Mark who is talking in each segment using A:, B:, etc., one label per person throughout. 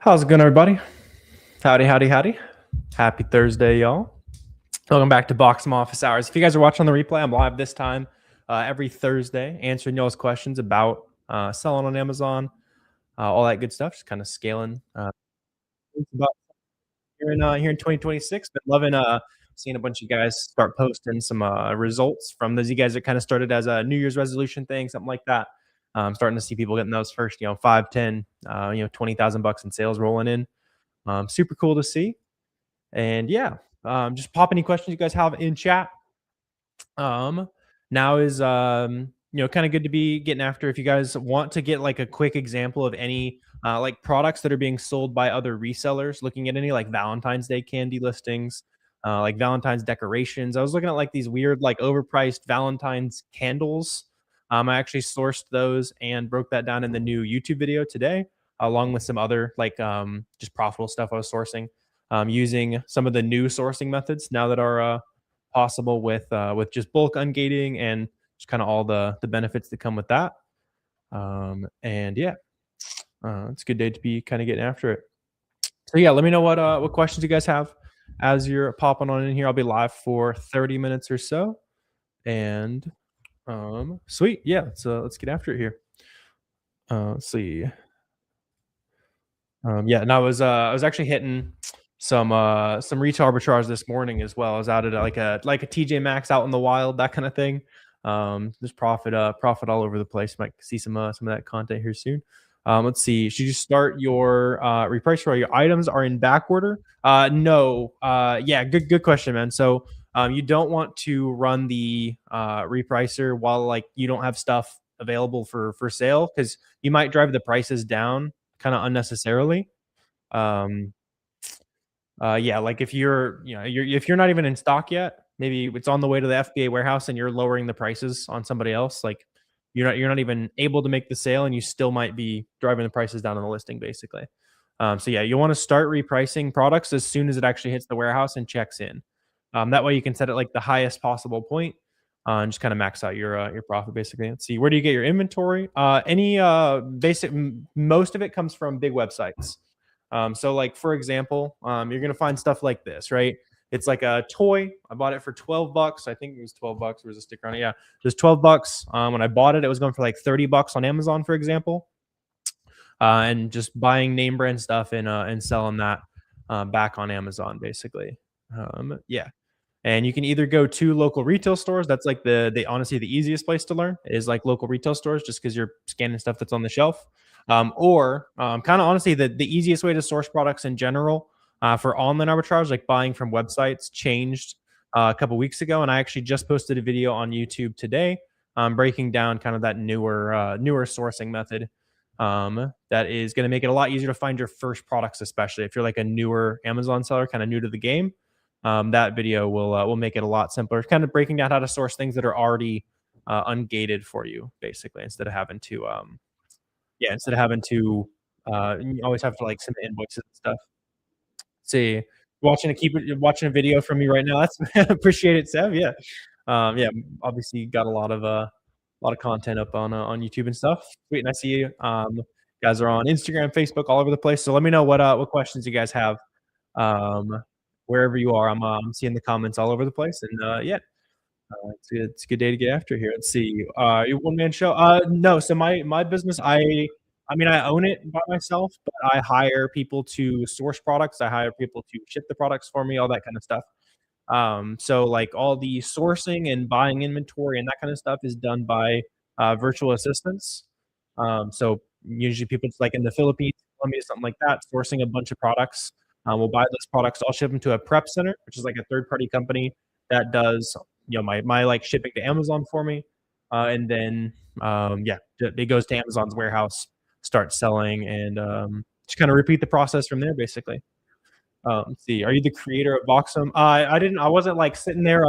A: How's it going, everybody? Howdy, howdy, howdy. Happy Thursday, y'all. Welcome back to Boxem Office Hours. If you guys are watching on the replay, I'm live this time every Thursday answering y'all's questions about selling on Amazon, all that good stuff. Just kind of scaling about here in 2026. Been loving seeing a bunch of guys start posting some results from those. You guys that kind of started as a New Year's resolution thing, something like that. Starting to see people getting those first, 5, 10, $20,000 in sales rolling in. Super cool to see. And yeah, just pop any questions you guys have in chat. Now is kind of good to be getting after. If you guys want to get like a quick example of any like products that are being sold by other resellers, looking at any like Valentine's Day candy listings, like Valentine's decorations. I was looking at like these weird like overpriced Valentine's candles. I actually sourced those and broke that down in the new YouTube video today, along with some other like just profitable stuff I was sourcing, using some of the new sourcing methods now that are possible with just bulk ungating and just kind of all the benefits that come with that. And yeah, it's a good day to be kind of getting after it. So yeah, let me know what questions you guys have as you're popping on in here. I'll be live for 30 minutes or so. And sweet. Yeah, let's get after it here. Let's see. Yeah, and I was actually hitting some retail arbitrage this morning as well. I was out at like a TJ Maxx out in the wild, that kind of thing. There's profit all over the place. Might see some of that content here soon. Let's see. Should you start your reprice for all your items are in back order? No. Yeah, good question, man. So you don't want to run the repricer while like you don't have stuff available for sale, because you might drive the prices down kind of unnecessarily. Um, yeah, like if if you're not even in stock yet, maybe it's on the way to the FBA warehouse and you're lowering the prices on somebody else. Like you're not even able to make the sale, and you still might be driving the prices down on the listing, basically. So yeah, you want to start repricing products as soon as it actually hits the warehouse and checks in. That way you can set it like the highest possible point, and just kind of max out your profit, basically. Let's see, where do you get your inventory? Any basic, most of it comes from big websites. So like for example, you're gonna find stuff like this, right? It's like a toy. I bought it for $12. I think it was $12. There's a sticker on it. Yeah, just $12. When I bought it, it was going for like $30 on Amazon, for example. And just buying name brand stuff and selling that back on Amazon, basically. Yeah. And you can either go to local retail stores. That's like the honestly the easiest place to learn is like local retail stores, just because you're scanning stuff that's on the shelf. Or kind of honestly the easiest way to source products in general for online arbitrage, like buying from websites, changed a couple weeks ago, and I actually just posted a video on YouTube today, breaking down kind of that newer sourcing method. That is going to make it a lot easier to find your first products, especially if you're like a newer Amazon seller, kind of new to the game. That video will make it a lot simpler, kind of breaking down how to source things that are already ungated for you, basically, instead of having to you always have to like send the invoices and stuff. See, watching a video from me right now. That's appreciate it, Sev. Yeah, yeah. Obviously, got a lot of content up on YouTube and stuff. Sweet, and I see you. Guys are on Instagram, Facebook, all over the place. So let me know what questions you guys have. Wherever you are, I'm seeing the comments all over the place, and yeah, it's a good day to get after here. Let's see. You one man show? No. So my business, I mean, I own it by myself, but I hire people to source products. I hire people to ship the products for me, all that kind of stuff. So like all the sourcing and buying inventory and that kind of stuff is done by virtual assistants. So usually people just like in the Philippines, Colombia, something like that, sourcing a bunch of products. We'll buy those products. I'll ship them to a prep center, which is like a third-party company that does my like shipping to Amazon for me, and then yeah, it goes to Amazon's warehouse, starts selling, and just kind of repeat the process from there, basically. Let's see. Are you the creator of Boxem? I wasn't like sitting there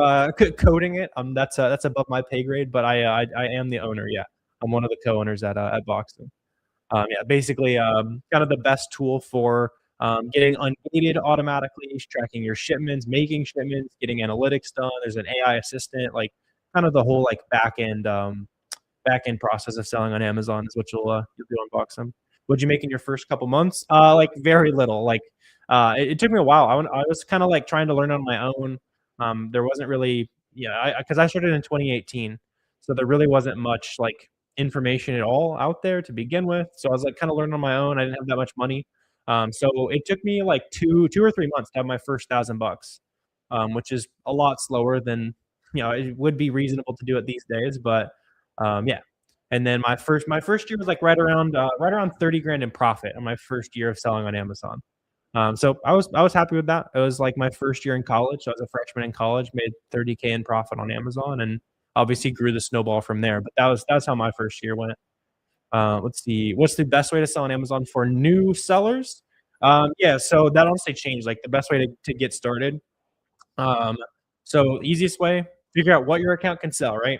A: coding it. That's above my pay grade, but I am the owner. Yeah, I'm one of the co-owners at Boxem. Yeah, basically, kind of the best tool for getting ungated automatically, tracking your shipments, making shipments, getting analytics done. There's an AI assistant, like kind of the whole like back end process of selling on Amazon is what you'll do on Boxem. What'd you make in your first couple months? Like very little. Like it took me a while. I was kind of like trying to learn on my own. There wasn't really, yeah, because I started in 2018, so there really wasn't much like information at all out there to begin with. So I was like kind of learning on my own. I didn't have that much money. So it took me like two or 3 months to have my first $1,000, which is a lot slower than it would be reasonable to do it these days. But yeah. And then my first year was like right around 30 grand in profit on my first year of selling on Amazon. So I was happy with that. It was like my first year in college. So I was a freshman in college, made 30K in profit on Amazon, and obviously grew the snowball from there. But that's how my first year went. Let's see. What's the best way to sell on Amazon for new sellers? Yeah, so that honestly changed. Like the best way to get started. Um, so easiest way, figure out what your account can sell, right?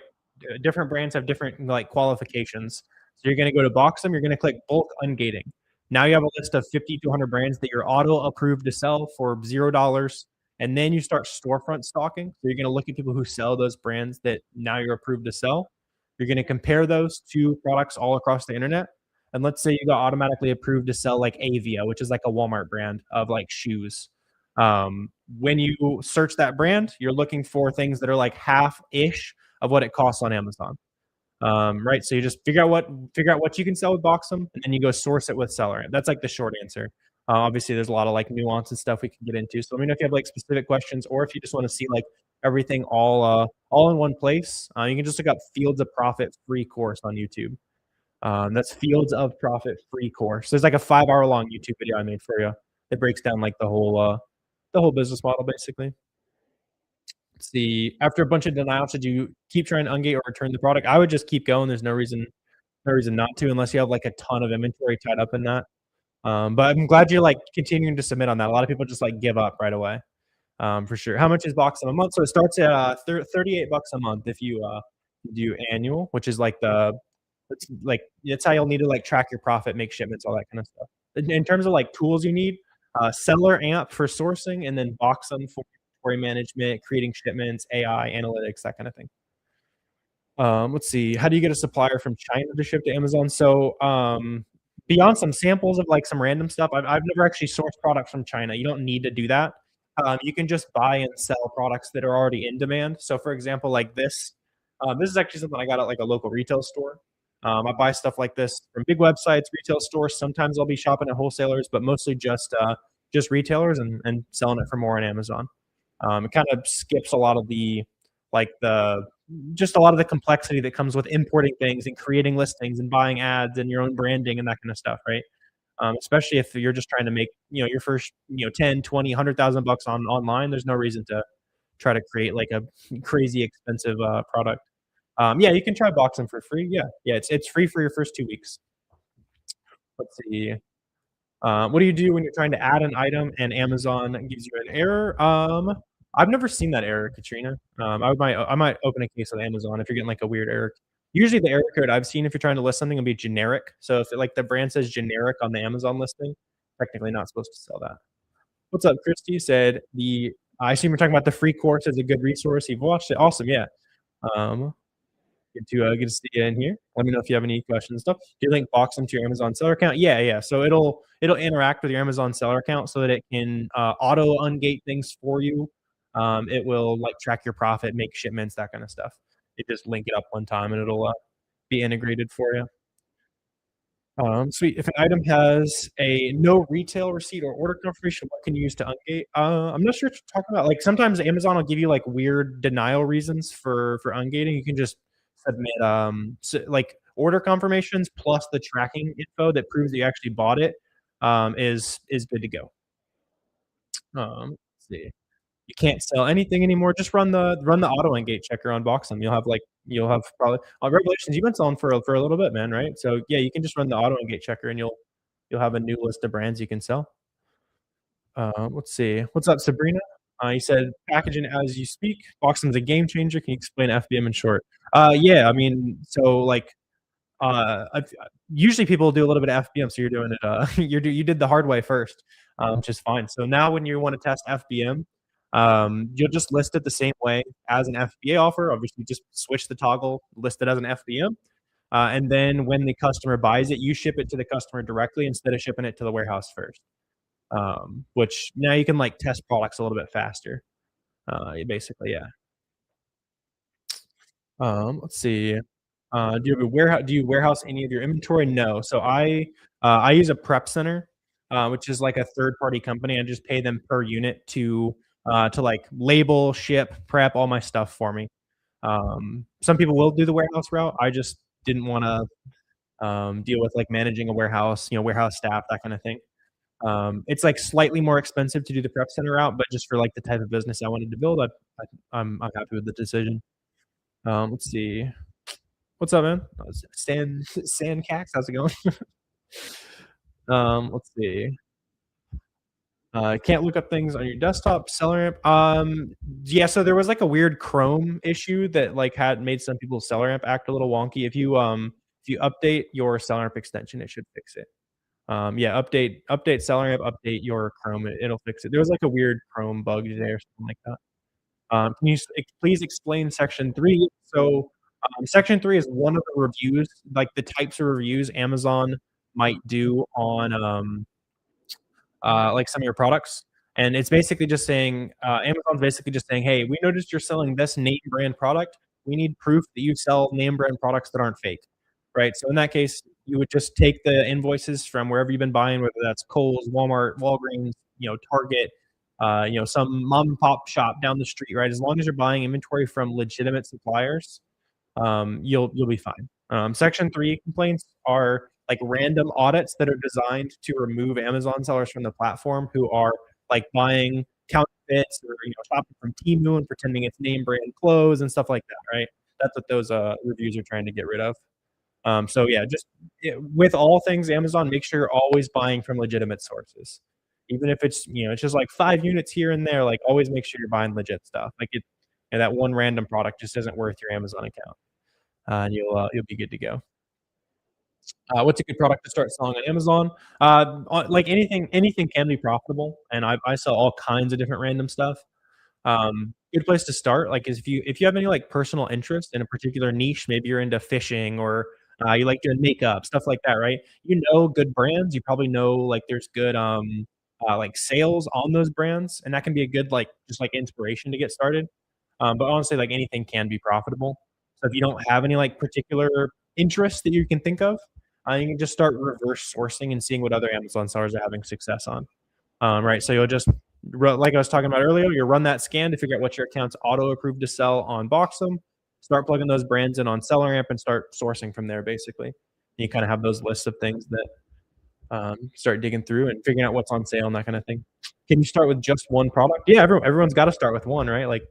A: Different brands have different like qualifications. So you're going to go to Boxem, you're going to click bulk ungating. Now you have a list of 50 to 100 brands that you're auto approved to sell for $0. And then you start storefront stalking. So you're going to look at people who sell those brands that now you're approved to sell. You're going to compare those to products all across the internet. And let's say you got automatically approved to sell like Avia, which is like a Walmart brand of like shoes. When you search that brand, you're looking for things that are like half-ish of what it costs on Amazon. Right. So you just figure out what you can sell with Boxem, and then you go source it with SellerAmp. That's like the short answer. Obviously, there's a lot of like nuance and stuff we can get into. So let me know if you have like specific questions, or if you just want to see like everything all in one place. You can just look up Fields of Profit free course on YouTube. That's Fields of Profit free course. There's like a 5 hour long YouTube video I made for you that breaks down like the whole business model basically. Let's see. After a bunch of denials, should you keep trying to ungate or return the product? I would just keep going. There's no reason not to, unless you have like a ton of inventory tied up in that. But I'm glad you're like continuing to submit on that. A lot of people just like give up right away. For sure. How much is Boxem a month? So it starts at $38 a month if you do annual, which is like that's how you'll need to like track your profit, make shipments, all that kind of stuff. In terms of like tools you need, SellerAmp for sourcing, and then Boxem for inventory management, creating shipments, AI, analytics, that kind of thing. Let's see. How do you get a supplier from China to ship to Amazon? So beyond some samples of like some random stuff, I've never actually sourced products from China. You don't need to do that. You can just buy and sell products that are already in demand. So for example, like this is actually something I got at like a local retail store. I buy stuff like this from big websites, retail stores. Sometimes I'll be shopping at wholesalers, but mostly just retailers, and selling it for more on Amazon. It kind of skips a lot of the like the just a lot of the complexity that comes with importing things and creating listings and buying ads and your own branding and that kind of stuff, right? Especially if you're just trying to make your first 10, 20, 100,000 bucks online. There's no reason to try to create like a crazy expensive product. Yeah, you can try Boxing for free. Yeah, it's free for your first 2 weeks. Let's see. What do you do when you're trying to add an item and Amazon gives you an error? I've never seen that error, Katrina. I might open a case with Amazon if you're getting like a weird error. Usually the error code I've seen if you're trying to list something will be generic. So if like the brand says generic on the Amazon listing, technically not supposed to sell that. What's up, Christy? Said I assume you're talking about the free course as a good resource. You've watched it. Awesome. Yeah. Um, good to see you in here. Let me know if you have any questions and stuff. Do you link Boxem to your Amazon seller account? Yeah. So it'll interact with your Amazon seller account so that it can auto ungate things for you. It will like track your profit, make shipments, that kind of stuff. You just link it up one time and it'll be integrated for you. Sweet. If an item has a no retail receipt or order confirmation, what can you use to ungate? I'm not sure what you're talking about. Like sometimes Amazon will give you like weird denial reasons for ungating. You can just submit like order confirmations plus the tracking info that proves that you actually bought it is good to go. Let's see. You can't sell anything anymore. Just run the auto ungate checker on Boxem. You'll have probably Revelations. You've been selling for a little bit, man, right? So yeah, you can just run the auto ungate checker, and you'll have a new list of brands you can sell. Let's see. What's up, Sabrina? You said packaging as you speak. Boxem's a game changer. Can you explain FBM in short? Yeah, I mean, so like usually people do a little bit of FBM, so you're doing it. You did the hard way first, which is fine. So now when you want to test FBM, you'll just list it the same way as an FBA offer. Obviously, just switch the toggle, list it as an FBM. And then when the customer buys it, you ship it to the customer directly instead of shipping it to the warehouse first. Which now you can like test products a little bit faster. Basically, yeah. Let's see. Do you warehouse any of your inventory? No. So I use a prep center, which is like a third party company. I just pay them per unit to like label, ship, prep all my stuff for me. Some people will do the warehouse route. I just didn't want to deal with like managing a warehouse, warehouse staff, that kind of thing. It's like slightly more expensive to do the prep center route, but just for like the type of business I wanted to build, I'm happy with the decision. Let's see. What's up, man? Stan Cax, how's it going? Let's see. Can't look up things on your desktop. SellerAmp. Yeah. So there was like a weird Chrome issue that like had made some people's SellerAmp act a little wonky. If you update your SellerAmp extension, it should fix it. Yeah. Update SellerAmp. Update your Chrome. It'll fix it. There was like a weird Chrome bug today or something like that. Can you please explain section 3? So, section 3 is one of the reviews, like the types of reviews Amazon might do on like some of your products. And it's basically just saying, Amazon's basically just saying, hey, we noticed you're selling this name brand product. We need proof that you sell name brand products that aren't fake, right? So in that case, you would just take the invoices from wherever you've been buying, whether that's Kohl's, Walmart, Walgreens, Target, some mom and pop shop down the street, right? As long as you're buying inventory from legitimate suppliers, you'll be fine. Section 3 complaints are like random audits that are designed to remove Amazon sellers from the platform who are like buying counterfeits or shopping from Temu and pretending it's name brand clothes and stuff like that, right? That's what those reviews are trying to get rid of. So yeah, just with all things Amazon, make sure you're always buying from legitimate sources, even if it's just like 5 units here and there. Like always make sure you're buying legit stuff. Like that one random product just isn't worth your Amazon account, and you'll be good to go. What's a good product to start selling on Amazon? Like anything can be profitable, and I sell all kinds of different random stuff. Good place to start, like, is if you have any, like, personal interest in a particular niche, maybe you're into fishing or, you like doing makeup, stuff like that, right? Good brands, you probably know, like, there's good, like, sales on those brands, and that can be a good, like, just, like, inspiration to get started. But honestly, like, anything can be profitable. So if you don't have any, like, particular interests that you can think of, you can just start reverse sourcing and seeing what other Amazon sellers are having success on. Right. So you'll just, like I was talking about earlier, you'll run that scan to figure out what your account's auto approved to sell on Boxem. Start plugging those brands in on SellerAmp and start sourcing from there. Basically, you kind of have those lists of things that start digging through and figuring out what's on sale and that kind of thing. Can you start with just one product? Yeah, everyone's got to start with one, right? Like,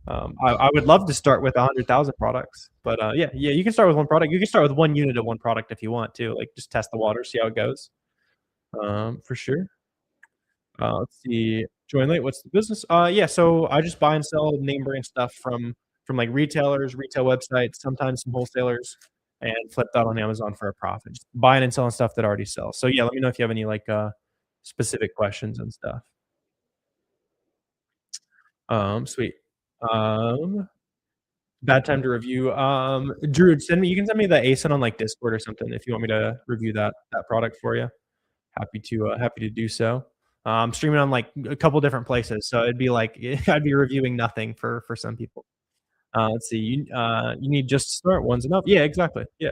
A: I would love to start with 100,000 products, but yeah, you can start with one product. You can start with 1 unit of one product if you want to. Like, just test the water, see how it goes. For sure. Let's see. Join late. What's the business? Yeah. So I just buy and sell name brand stuff from like retailers, retail websites, sometimes some wholesalers, and flip that on Amazon for a profit. Just buying and selling stuff that already sells. So yeah, let me know if you have any like specific questions and stuff. Sweet. Um, Bad time to review. Drew, you can send me the ASIN on like Discord or something if you want me to review that product for you. Happy to do so. I'm streaming on like a couple different places, so it'd be like I'd be reviewing nothing for some people. Let's see. You need just to start. One's enough. Yeah, exactly. Yeah.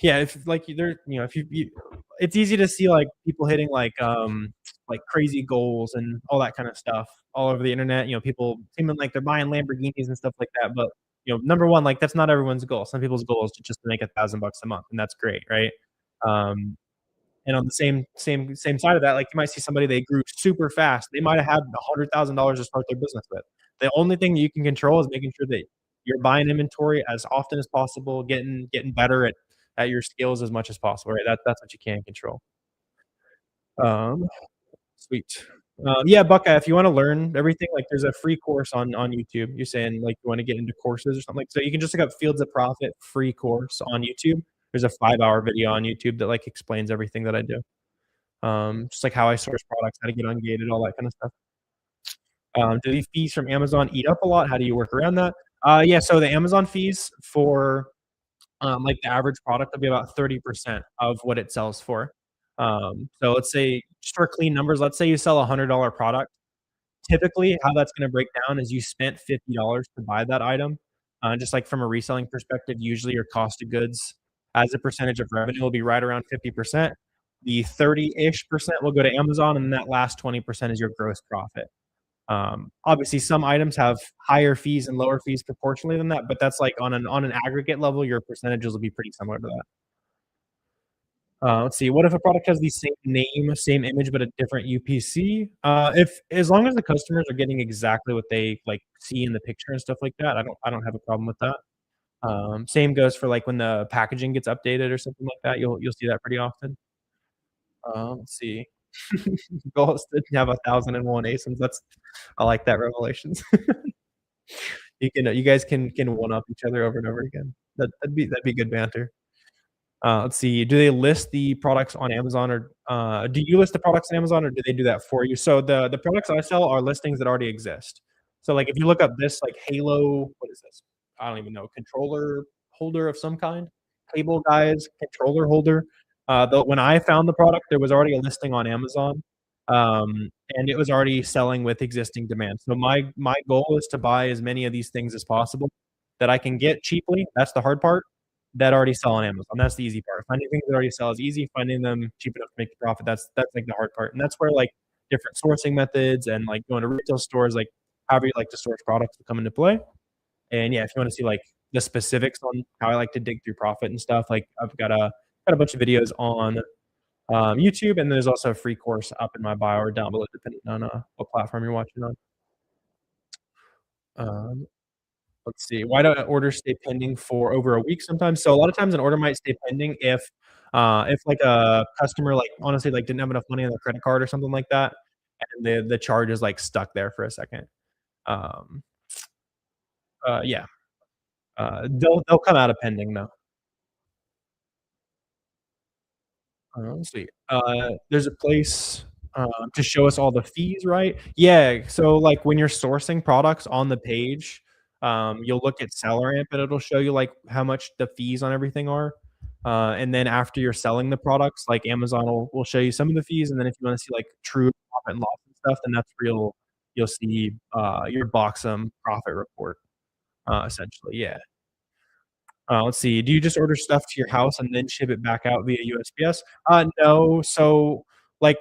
A: Yeah. If like there, if you, it's easy to see like people hitting like crazy goals and all that kind of stuff all over the internet. People seeming like they're buying Lamborghinis and stuff like that. But number one, like that's not everyone's goal. Some people's goal is to just make $1,000 a month, and that's great, right? Um, And on the same side of that, like you might see somebody they grew super fast. They might have had $100,000 to start their business with. The only thing you can control is making sure that you're buying inventory as often as possible, getting better at your skills as much as possible. Right? That's what you can control. Um, Sweet. Yeah, Buckeye, if you want to learn everything, like there's a free course on YouTube. You're saying like you want to get into courses or something like so you can just look up Fields of Profit free course on YouTube. There's a 5-hour video on YouTube that like explains everything that I do. Just like how I source products, how to get ungated, all that kind of stuff. Do the fees from Amazon eat up a lot? How do you work around that? Yeah, so the Amazon fees for Like the average product will be about 30% of what it sells for. So let's say just for clean numbers, let's say you sell a $100 product. Typically, how that's gonna break down is you spent $50 to buy that item. Just like from a reselling perspective, usually your cost of goods as a percentage of revenue will be right around 50%. The 30-ish percent will go to Amazon, and then that last 20% is your gross profit. Obviously, some items have higher fees and lower fees proportionally than that, but that's like on an aggregate level, your percentages will be pretty similar to that. Let's see. What if a product has the same name, same image, but a different UPC? If as long as the customers are getting exactly what they like see in the picture and stuff like that, I don't have a problem with that. Same goes for like when the packaging gets updated or something like that. You'll see that pretty often. Let's see. Goal is to have 1,001 ASINs. I like that revelations. You guys can one up each other over and over again. That'd be good banter. Let's see. Do they list the products on Amazon or do you list the products on Amazon or do they do that for you? So the products I sell are listings that already exist. So like if you look up this like Halo, what is this? I don't even know, controller holder of some kind. Cable guys, controller holder. When I found the product, there was already a listing on Amazon. And it was already selling with existing demand. So my goal is to buy as many of these things as possible that I can get cheaply. That's the hard part that already sell on Amazon. That's the easy part. Finding things that already sell is easy. Finding them cheap enough to make a profit, that's like the hard part. And that's where like different sourcing methods and like going to retail stores, like however you like to source products will come into play. And yeah, if you want to see like the specifics on how I like to dig through profit and stuff, like I've got a bunch of videos on YouTube, and there's also a free course up in my bio or down below, depending on what platform you're watching on. Um, Let's see. Why do orders stay pending for over a week sometimes? So a lot of times an order might stay pending if like a customer like honestly like didn't have enough money on their credit card or something like that, and the charge is like stuck there for a second. Um, yeah, they'll come out of pending though. Let's see. There's a place, to show us all the fees, right? Yeah, so, like, when you're sourcing products on the page, you'll look at SellerAmp, and it'll show you, like, how much the fees on everything are, and then after you're selling the products, like, Amazon will show you some of the fees, and then if you wanna see, like, true profit and loss and stuff, then that's where you'll see, your Boxem profit report, essentially, yeah. Let's see. Do you just order stuff to your house and then ship it back out via USPS? No. So, like,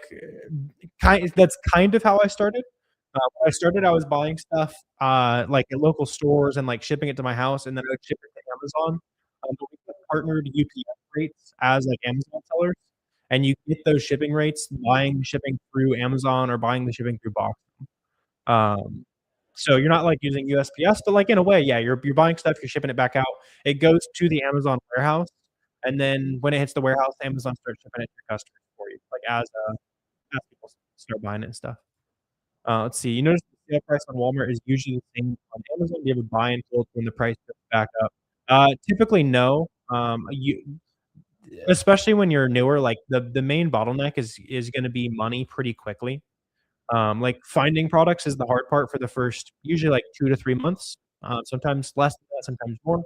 A: that's kind of how I started. When I started, I was buying stuff, like, at local stores and, like, shipping it to my house, and then I would ship it to Amazon. But we have partnered UPS rates as, like, Amazon sellers, and you get those shipping rates buying the shipping through Amazon or buying the shipping through Box. Um, so you're not, like, using USPS, but, like, in a way, yeah, you're buying stuff, you're shipping it back out. It goes to the Amazon warehouse, and then when it hits the warehouse, Amazon starts shipping it to your customers for you, like, as people start buying it and stuff. Let's see, you notice the sale price on Walmart is usually the same on Amazon. Do you ever buy and hold when the price goes back up? Typically, no. You especially when you're newer, like, the main bottleneck is gonna be money pretty quickly. Like finding products is the hard part for the first usually like 2 to 3 months, sometimes less than that, sometimes more.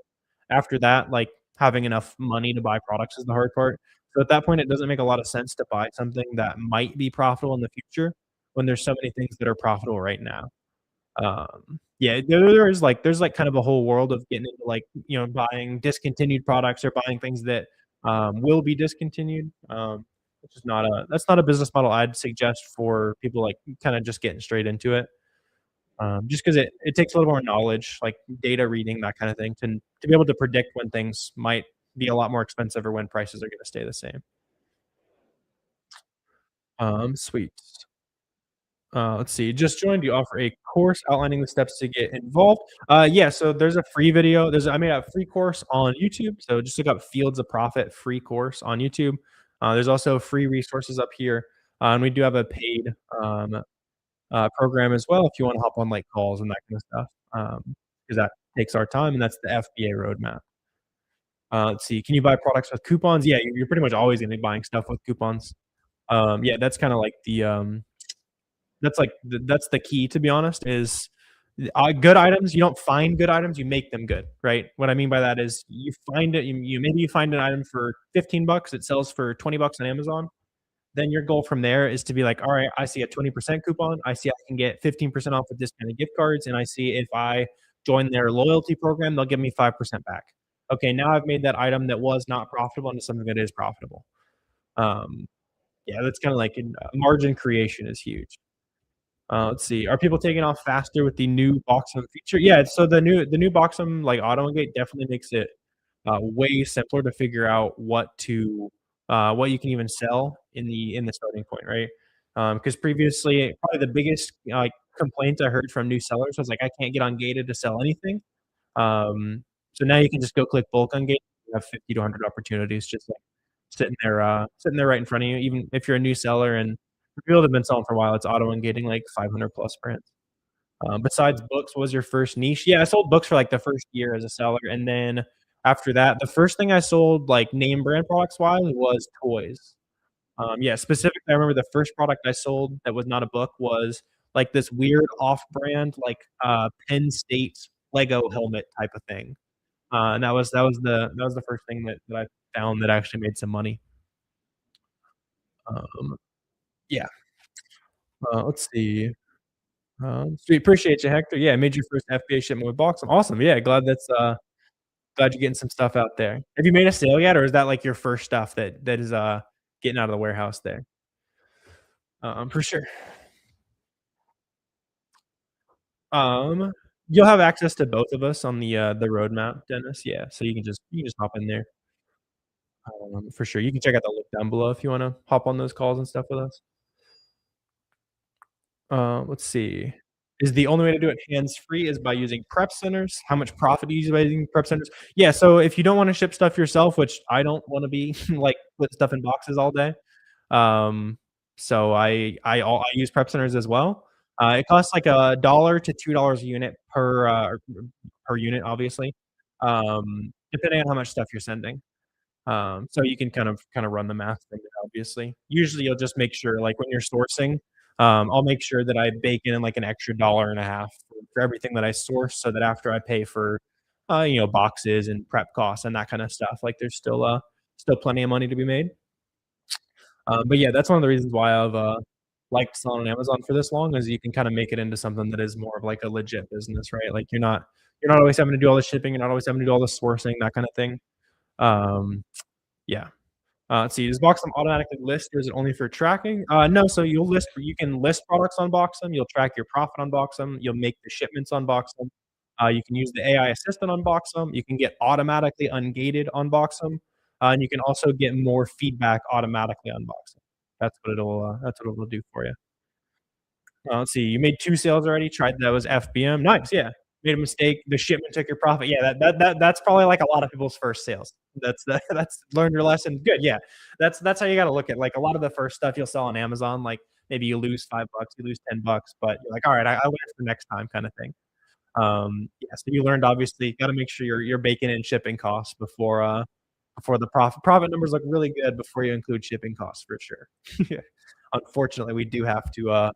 A: After that, like having enough money to buy products is the hard part. So at that point, it doesn't make a lot of sense to buy something that might be profitable in the future when there's so many things that are profitable right now. Yeah, there's like kind of a whole world of getting into like, buying discontinued products or buying things that, will be discontinued, which is not a that's not a business model I'd suggest for people, like, kinda just getting straight into it, just 'cause it takes a little more knowledge, like data reading, that kinda thing, to be able to predict when things might be a lot more expensive or when prices are gonna stay the same. Sweet. Let's see. Just joined. You offer a course outlining the steps to get involved. Yeah. So there's a free video. I made a free course on YouTube. So just look up Fields of Profit free course on YouTube. There's also free resources up here, and we do have a paid program as well if you want to hop on like calls and that kind of stuff. Because that takes our time, and that's the FBA roadmap. Let's see. Can you buy products with coupons? Yeah, you're pretty much always going to be buying stuff with coupons. Yeah, that's kind of like the that's like that's the key, to be honest, is Good items, you don't find good items, you make them good, right? What I mean by that is you find it, you maybe you find an item for 15 bucks, it sells for 20 bucks on Amazon. Then your goal from there is to be like, all right, I see a 20% coupon. I see I can get 15% off with discounted gift cards. And I see if I join their loyalty program, they'll give me 5% back. Okay, now I've made that item that was not profitable into something that is profitable. Um, yeah, that's kind of like margin creation is huge. Let's see. Are people taking off faster with the new Boxem feature? Yeah, so the new Boxem like auto engate definitely makes it way simpler to figure out what you can even sell in the starting point, right? Because previously, probably the biggest complaint I heard from new sellers was like, I can't get on gated to sell anything. So now you can just go click bulk on gate. You have 50 to 100 opportunities just like sitting there right in front of you. Even if you're a new seller and for people that have been selling for a while, it's auto ungating like 500 plus brands. Besides books, what was your first niche? Yeah, I sold books for like the first year as a seller, and then after that, the first thing I sold like name brand products wise was toys. Yeah, specifically, I remember the first product I sold that was not a book was like this weird off-brand like Penn State Lego helmet type of thing. And that was the first thing that I found that actually made some money. Um, yeah. Let's see. Sweet, appreciate you, Hector. Yeah, made your first FBA shipment with Boxem. Awesome. Yeah, glad you're getting some stuff out there. Have you made a sale yet, or is that like your first stuff that is getting out of the warehouse there? For sure. Um, you'll have access to both of us on the roadmap, Dennis. Yeah, so you can just hop in there. For sure. You can check out the link down below if you want to hop on those calls and stuff with us. Let's see. Is the only way to do it hands-free is by using prep centers? How much profit do you use by using prep centers? Yeah, so if you don't wanna ship stuff yourself, which I don't wanna be, like, put stuff in boxes all day, um, so I use prep centers as well. It costs like $1 to $2 a unit per unit, obviously, depending on how much stuff you're sending. So you can kind of run the math from there, obviously. Usually, you'll just make sure, like, when you're sourcing, I'll make sure that I bake in, like, an extra dollar and a half for everything that I source so that after I pay for, boxes and prep costs and that kinda stuff, like, there's still plenty of money to be made. But yeah, that's one of the reasons why I've, liked selling on Amazon for this long is you can kinda make it into something that is more of, like, a legit business, right? Like, you're not always having to do all the shipping, you're not always having to do all the sourcing, that kinda thing. Um, yeah. Let's see, does Boxem automatically list or is it only for tracking? No, so you can list products on Boxem, you'll track your profit on Boxem, you'll make the shipments on Boxem. You can use the AI assistant on Boxem, you can get automatically ungated on Boxem, and you can also get more feedback automatically on Boxem. That's what it'll do for you. Let's see, you made 2 sales already, tried that was FBM. Nice, yeah. Made a mistake, the shipment took your profit. Yeah, that's probably like a lot of people's first sales. That's learned your lesson. Good, yeah. That's how you gotta look at, like, a lot of the first stuff you'll sell on Amazon, like, maybe you lose 5 bucks, you lose 10 bucks, but you're like, "All right, I learned for next time," kinda thing. Yeah, so you learned obviously gotta make sure you're baking in shipping costs before the profit numbers look really good before you include shipping costs for sure. Yeah. Unfortunately, we do have to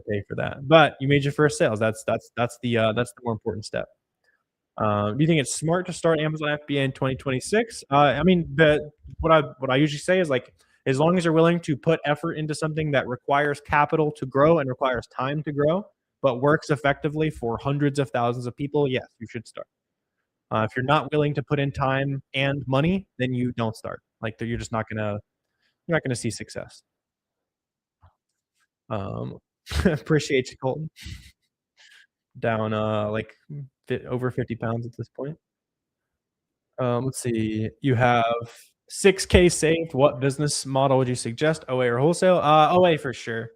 A: pay for that. But you made your first sales. That's the more important step. Do you think it's smart to start Amazon FBA in 2026? I mean, what I usually say is like, as long as you're willing to put effort into something that requires capital to grow and requires time to grow, but works effectively for hundreds of thousands of people, yes, you should start. If you're not willing to put in time and money, then you don't start. Like you're not gonna see success. Um, appreciate you, Colton. Down like over 50 pounds at this point. Let's see. You have 6K saved. What business model would you suggest? OA or wholesale? OA for sure.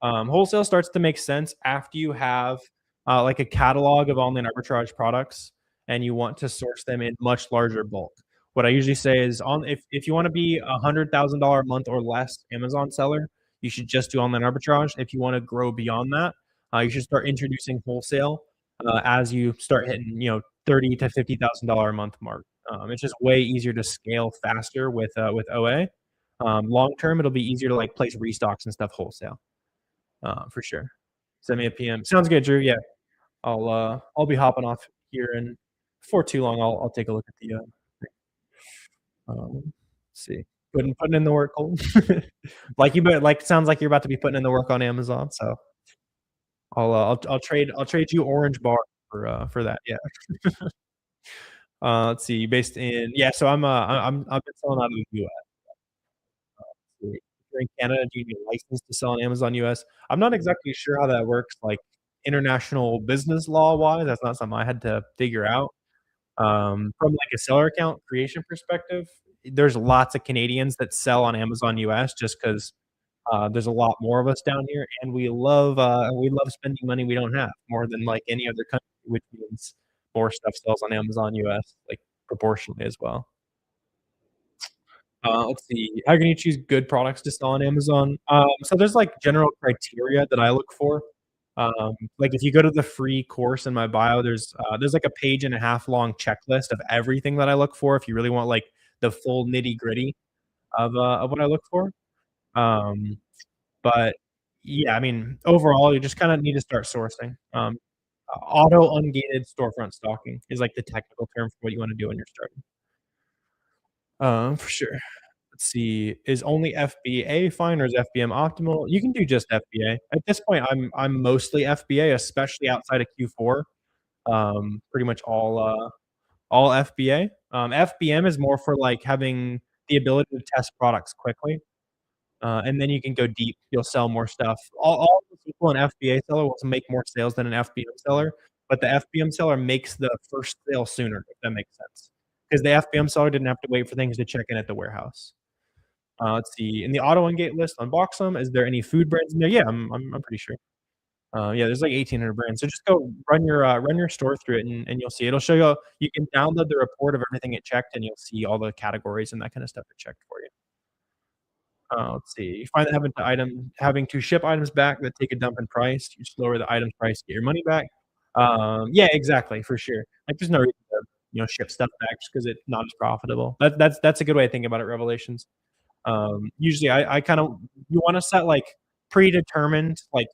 A: Wholesale starts to make sense after you have like a catalog of online arbitrage products and you want to source them in much larger bulk. What I usually say is if you want to be $100,000 a month or less Amazon seller, you should just do online arbitrage. If you want to grow beyond that, you should start introducing wholesale as you start hitting, 30 to $50,000 a month mark. It's just way easier to scale faster with OA. Long term, it'll be easier to like place restocks and stuff wholesale for sure. Send me a PM. Sounds good, Drew. Yeah, I'll be hopping off here, and before too long, I'll take a look at the, let's see, putting in the work, Colton. Like, sounds like you're about to be putting in the work on Amazon, so I'll trade you orange bar for that, yeah. Let's see, based in yeah, so I've been selling out of the US. If you're in Canada, do you need a license to sell on Amazon US? I'm not exactly sure how that works, like, international business law-wise, that's not something I had to figure out. From, like, a seller account creation perspective, there's lots of Canadians that sell on Amazon US just 'cause, there's a lot more of us down here, and we love spending money we don't have more than, like, any other country, which means more stuff sells on Amazon US, like, proportionally as well. Let's see. How can you choose good products to sell on Amazon? So there's, like, general criteria that I look for. Like, if you go to the free course in my bio, there's, like, a page and a half long checklist of everything that I look for if you really want, like, the full nitty-gritty of what I look for. Um, but, yeah, I mean, overall, you just kinda need to start sourcing. Auto ungated storefront stalking is, like, the technical term for what you wanna do when you're starting. For sure. Let's see, is only FBA fine or is FBM optimal? You can do just FBA. At this point, I'm mostly FBA, especially outside of Q4. Pretty much all FBA. FBM is more for, like, having the ability to test products quickly, and then you can go deep. You'll sell more stuff. All the people an FBA seller will make more sales than an FBM seller, but the FBM seller makes the first sale sooner, if that makes sense, because the FBM seller didn't have to wait for things to check in at the warehouse. Let's see, in the auto ungate list on Boxem, is there any food brands in there? Yeah, I'm pretty sure. Yeah, there's like 1,800 brands. So just go run your store through it, and you'll see. It'll show you can download the report of everything it checked, and you'll see all the categories and that kinda stuff it checked for you. Let's see. You find that having to ship items back that take a dump in price, you just lower the item's price, get your money back. Yeah, exactly, for sure. Like, there's no reason to, ship stuff back just 'cause it's not as profitable. That's a good way of thinking about it, Revelations. Usually I kind of you wanna set, like, predetermined, like,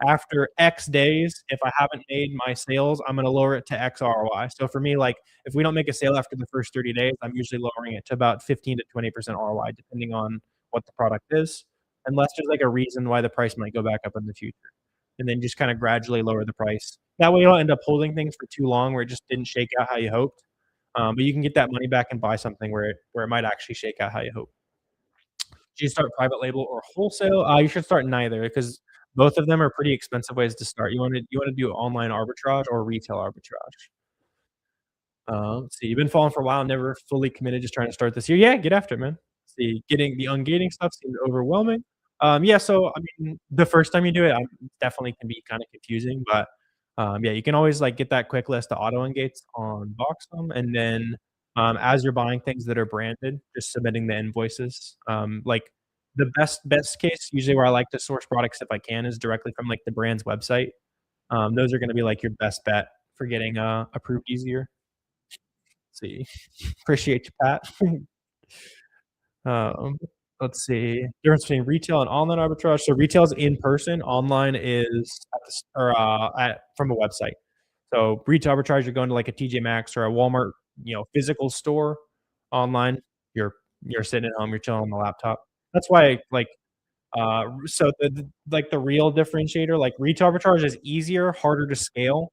A: after X days, if I haven't made my sales, I'm gonna lower it to X ROI. So for me, like, if we don't make a sale after the first 30 days, I'm usually lowering it to about 15 to 20% ROI, depending on what the product is, unless there's, like, a reason why the price might go back up in the future, and then just kinda gradually lower the price. That way, you don't end up holding things for too long where it just didn't shake out how you hoped, but you can get that money back and buy something where it might actually shake out how you hope. Should you start private label or wholesale? You should start neither because both of them are pretty expensive ways to start. You wanna do online arbitrage or retail arbitrage. So you've been following for a while, never fully committed, just trying to start this year. Yeah, get after it, man. See, getting the ungating stuff seems overwhelming. Yeah, so I mean, the first time you do it, definitely can be kinda confusing, but, yeah, you can always, like, get that quick list of auto ungates on Boxem, and then, as you're buying things that are branded, just submitting the invoices. Like, the best case, usually where I like to source products if I can, is directly from, like, the brand's website. Those are gonna be, like, your best bet for getting, approved easier. See. Appreciate you, Pat. Um, let's see. Difference between retail and online arbitrage. So retail is in person, online is at the s or, at from a website. So retail arbitrage, you're going to like a TJ Maxx or a Walmart, physical store. Online, you're sitting at home, you're chilling on the laptop. That's why, like, so the real differentiator, like retail arbitrage is easier, harder to scale.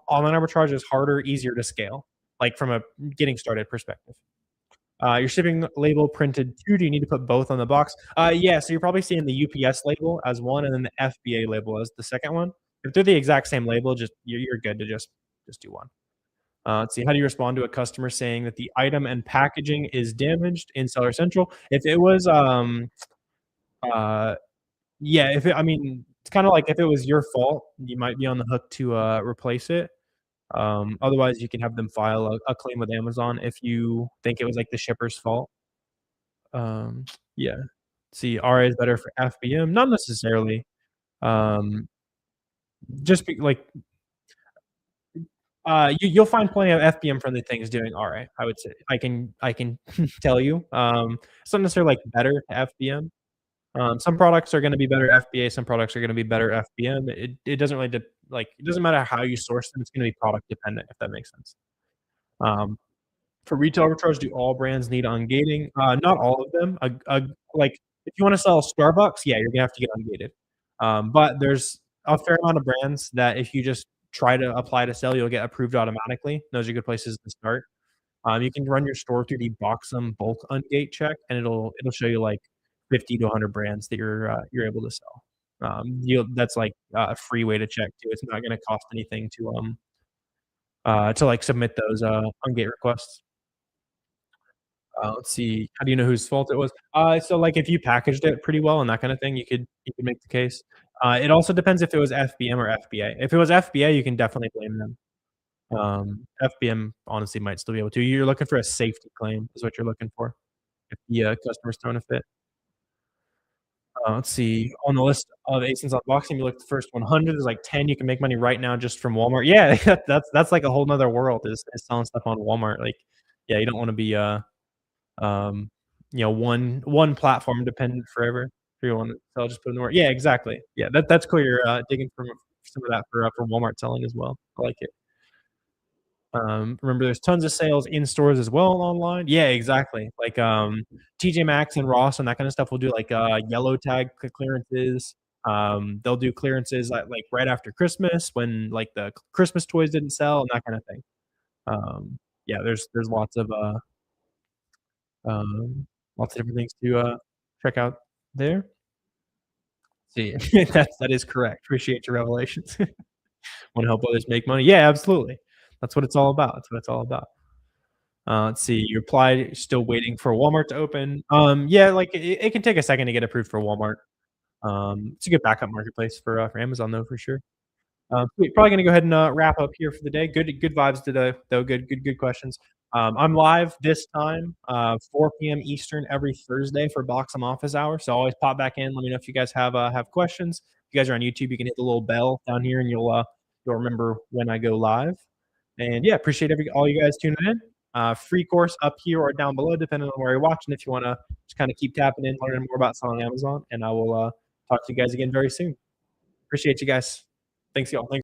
A: Online arbitrage is harder, easier to scale, like from a getting started perspective. Your shipping label printed too. Do you need to put both on the box? Yeah, so you're probably seeing the UPS label as one and then the FBA label as the second one. If they're the exact same label, just you're good to just do one. Let's see. How do you respond to a customer saying that the item and packaging is damaged in Seller Central? If it was, uh, yeah, I mean, it's kind of like if it was your fault, you might be on the hook to replace it. Otherwise, you can have them file a claim with Amazon if you think it was, like, the shipper's fault. Yeah. See, RA is better for FBM, not necessarily. Um, just be like, you'll find plenty of FBM friendly things doing RA, I would say. I can tell you. It's not necessarily, like, better to FBM. Some products are gonna be better FBA, some products are gonna be better FBM. It doesn't really like, it doesn't matter how you source them, it's gonna be product dependent, if that makes sense. Um, for retail arbitrage, do all brands need ungating? Not all of them. Like, if you wanna sell Starbucks, yeah, you're gonna have to get ungated. But there's a fair amount of brands that if you just try to apply to sell, you'll get approved automatically. Those are good places to start. You can run your store through the Boxem bulk ungate check, and it'll show you, like, 50 to 100 brands that you're able to sell. You'll that's, like, a free way to check too. It's not gonna cost anything to, like, submit those, ungate requests. Let's see, how do you know whose fault it was? So, like, if you packaged it pretty well and that kinda thing, you could make the case. It also depends if it was FBM or FBA. If it was FBA, you can definitely blame them. FBM honestly might still be able to. You're looking for a safety claim is what you're looking for if the, customer's throwing a fit. Let's see, on the list of ASINs unboxing, you look at the first 100, there's like 10 you can make money right now just from Walmart. Yeah, that's like a whole 'nother world is selling stuff on Walmart. Like, yeah, you don't wanna be, um, one platform dependent forever. If you wanna sell, just put in the work. Yeah, exactly. Yeah, that's cool you're, digging from some of that for Walmart selling as well. I like it. Remember there's tons of sales in stores as well and online. Yeah, exactly. Like, TJ Maxx and Ross and that kinda stuff will do, like, yellow tag clearances. They'll do clearances like right after Christmas when, like, the Christmas toys didn't sell and that kinda thing. Yeah, there's lots of different things to, check out there. See, that is correct. Appreciate your revelations. Wanna help others make money. Yeah, absolutely. That's what it's all about. That's what it's all about. Let's see, you applied, still waiting for Walmart to open. Yeah, like, it can take a second to get approved for Walmart. It's a good backup marketplace for Amazon, though, for sure. Sweet. Probably gonna go ahead and, wrap up here for the day. Good vibes today, though. Good questions. I'm live this time, 4 PM Eastern every Thursday for Boxem office hours, so always pop back in, let me know if you guys have questions. If you guys are on YouTube, you can hit the little bell down here, and you'll remember when I go live. And, yeah, appreciate all you guys tuning in. Free course up here or down below, depending on where you're watching, if you wanna just kinda keep tapping in, learning more about selling on Amazon, and I will, talk to you guys again very soon. Appreciate you guys. Thanks, y'all. Thanks.